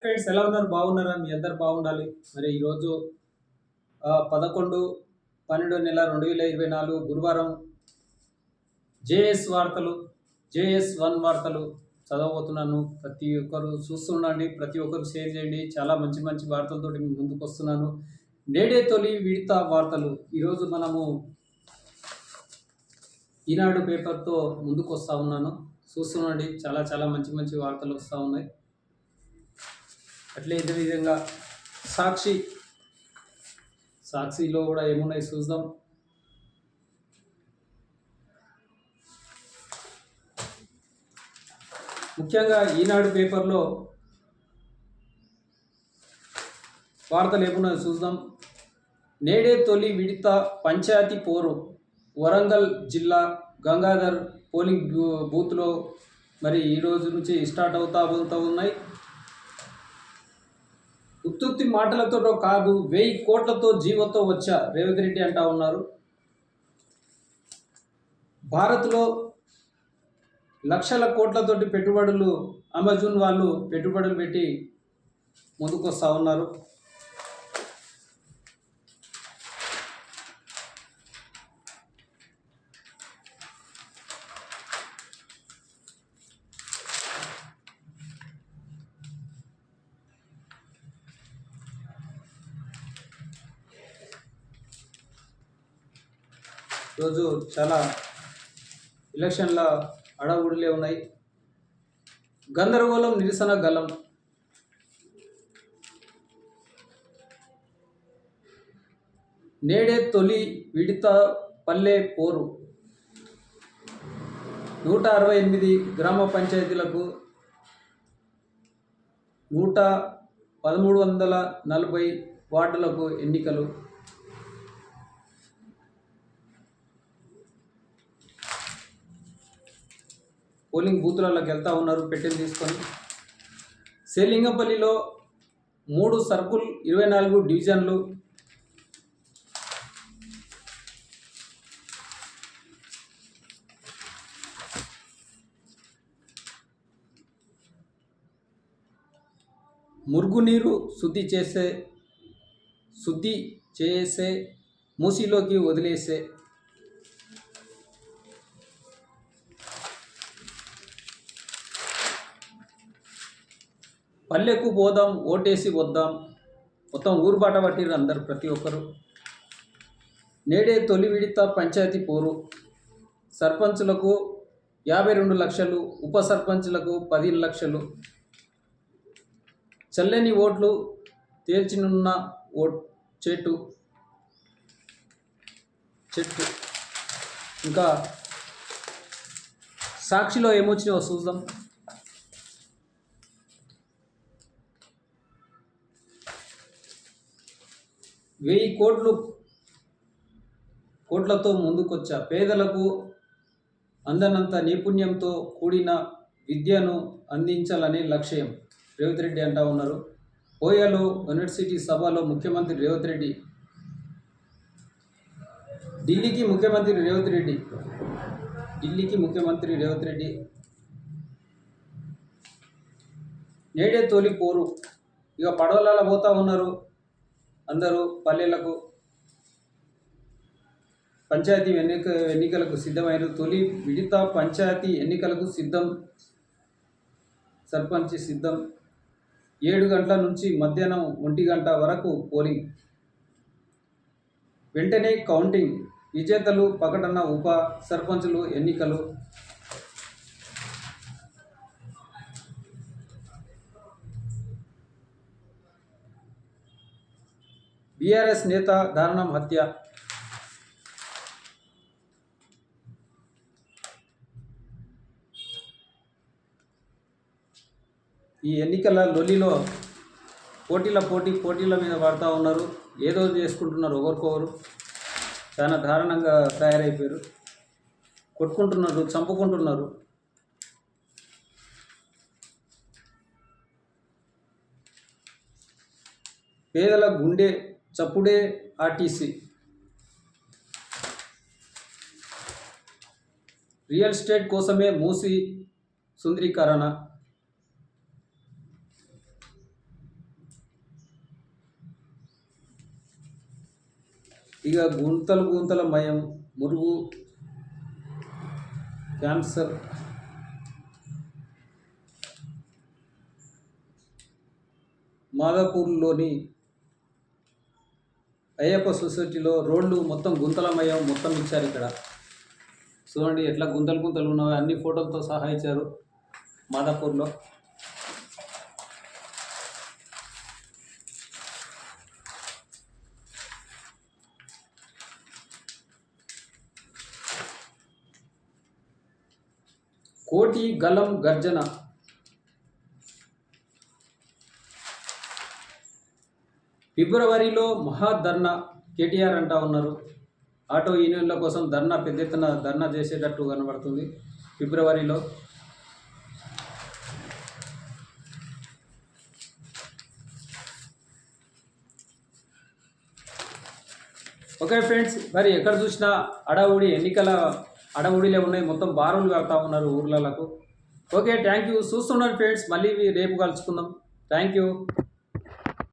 Friends ఎలా ఉన్నారు? బాగున్నారా? మీ అందరు బాగుండాలి. మరి ఈరోజు 11/12/2024 గురువారం జేఎస్1 వార్తలు చదవబోతున్నాను. ప్రతి ఒక్కరు చూస్తుండండి, ప్రతి ఒక్కరు షేర్ చేయండి. చాలా మంచి మంచి వార్తలతోటి మీ ముందుకు వస్తున్నాను. నేడే తొలి విడత వార్తలు. ఈరోజు మనము ఈనాడు పేపర్తో ముందుకు వస్తూ ఉన్నాను. చూస్తుండండి, చాలా చాలా మంచి మంచి వార్తలు వస్తూ ఉన్నాయి. అట్లే ఇదే విధంగా సాక్షిలో కూడా ఏమున్నాయి చూద్దాం. ముఖ్యంగా ఈనాడు పేపర్లో వార్తలు ఏమున్నాయో చూద్దాం. నేడే తొలి విడత పంచాయతీ పోరు. వరంగల్ జిల్లా గంగాధర్ పోలింగ్ బూత్లో మరి ఈ రోజు నుంచి స్టార్ట్ అవుతా ఉన్నాయి. ఉత్తుత్తి మాటలతో కాదు, 1000 కోట్లతో జీవోతో వచ్చా రేవంత్ రెడ్డి అంటా ఉన్నారు. భారత్లో లక్షల కోట్లతోటి పెట్టుబడులు అమెజాన్ వాళ్ళు పెట్టుబడులు పెట్టి ముందుకు వస్తూ ఉన్నారు. రోజు చాలా ఎలక్షన్ల అడవుడిలే ఉన్నాయి. గందరగోళం, నిరసన గలం. నేడే తొలి విడత పల్లె పోరు. 168 గ్రామ పంచాయతీలకు 1340 వార్డులకు ఎన్నికలు. పోలింగ్ బూత్లలోకి వెళ్తూ ఉన్నారు పెట్టెలు తీసుకొని. సేలింగంపల్లిలో 3 సర్కుల్, 24 డివిజన్లు. మురుగునీరు శుద్ధి చేసే మూసీలోకి వదిలేసే. పల్లెకు పోదాం, ఓటేసి వద్దాం. మొత్తం ఊరు బాట పట్టిరు అందరు, ప్రతి ఒక్కరు. నేడే తొలి విడత పంచాయతీ పోరు. సర్పంచులకు 52 లక్షలు, ఉప సర్పంచులకు 15 లక్షలు. చల్లని ఓట్లు తేల్చినున్న చెట్టు. ఇంకా సాక్షిలో ఏమొచ్చినాయో చూద్దాం. వెయ్యి కోట్లతో ముందుకొచ్చా. పేదలకు అందనంత నైపుణ్యంతో కూడిన విద్యను అందించాలనే లక్ష్యం రేవంత్ రెడ్డి అంటా ఉన్నారు. ఓయోలో యూనివర్సిటీ సభలో ముఖ్యమంత్రి రేవంత్ రెడ్డి. ఢిల్లీకి ముఖ్యమంత్రి రేవంత్ రెడ్డి. నేడే తొలి పోరు. ఇక పడవలలో పోతా ఉన్నారు అందరూ పల్లెలకు. పంచాయతీ ఎన్నికలకు సిద్ధమైన తొలి విడత పంచాయతీ ఎన్నికలకు సిద్ధం. సర్పంచ్ సిద్ధం. 7 గంటల నుంచి మధ్యాహ్నం 1 గంట వరకు పోలింగ్. వెంటనే కౌంటింగ్. విజేతలు ప్రకటన. ఉప సర్పంచులు ఎన్నికలు. బీఆర్ఎస్ నేత దారుణం హత్య. ఈ ఎన్నికల లొల్లిలో పోటీల మీద పడుతూ ఉన్నారు. ఏదో చేసుకుంటున్నారు ఒకరికొకరు. చాలా దారుణంగా తయారైపోయారు. కొట్టుకుంటున్నారు, చంపుకుంటున్నారు. పేదల గుండె చప్పుడే ఆర్టీసీ. రియల్ ఎస్టేట్ కోసమే మూసి సుందరీకరణ. ఇక గుంతలు గుంతల మయం, మురుగు, క్యాన్సర్, మాదాపూర్లోని అయ్యప్ప సొసైటీలో రోడ్లు మొత్తం గుంతలమయం మొత్తం ఇచ్చారు. ఇక్కడ చూడండి ఎట్లా గుంతలు గుంతలు ఉన్నాయో అన్ని ఫోటోలతో సహా ఇచ్చారు మాదాపూర్లో. కోటి గలం గర్జన, ఫిబ్రవరిలో మహాధర్నా కేటీఆర్ అంటా ఉన్నారు. ఆటో యూనియన్ల కోసం ధర్నా, పెద్ద ఎత్తున ధర్నా చేసేటట్టు కనబడుతుంది ఫిబ్రవరిలో. ఓకే ఫ్రెండ్స్, మరి ఎక్కడ చూసినా అడవుడి ఎన్నికల అడవుడిలే ఉన్నాయి, మొత్తం బారులు కడతా ఉన్నారు ఊర్లకు. Okay, thank you. చూస్తున్నాను ఫ్రెండ్స్, మళ్ళీ రేపు కలుసుకుందాం. Thank you.